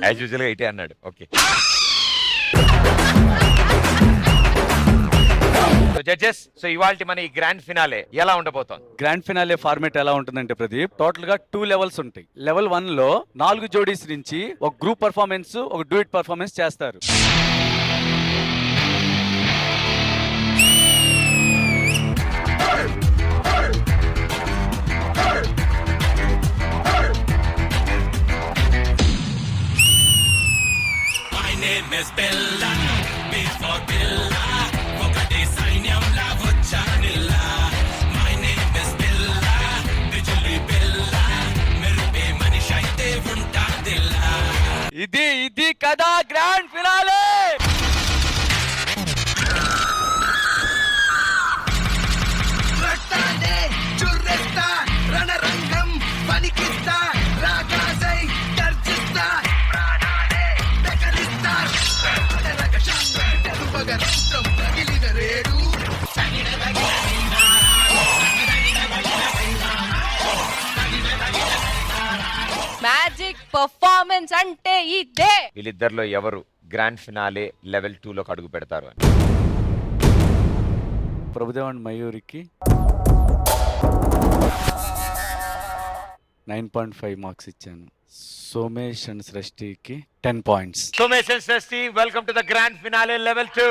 As usual గా 80 అన్నాడు. Okay. So judges, so ఇవాల్టి మన ఈ గ్రాండ్ ఫినాలే ఎలా ఉండబోతోంది? గ్రాండ్ ఫినాలే ఫార్మేట్ ఎలా ఉంటుందంటే ప్రదీప్, టోటల్ గా 2 లెవెల్స్ ఉంటాయి. లెవెల్ 1 లో 4 జోడీస్ నుంచి ఒక గ్రూప్ పర్ఫార్మెన్స్, ఒక డ్యూయట్ పర్ఫార్మెన్స్ చేస్తారు. ఇది కదా గ్రాండ్ ఫినాలే. మ్యాజిక్ పర్ఫార్మెన్స్ అంటే ఇదే. వీళ్ళిద్దరిలో ఎవరు గ్రాండ్ ఫినాలే లెవెల్ 2 లోకి అడుగు పెడతారు అని? ప్రభుదేవ్ అండ్ మయూరికి 9.5 మార్క్స్ ఇచ్చాను. సోమేష్ అండ్ సృష్టికి 10 పాయింట్స్. సోమేష్ అండ్ సృష్టి, welcome to the grand finale level 2.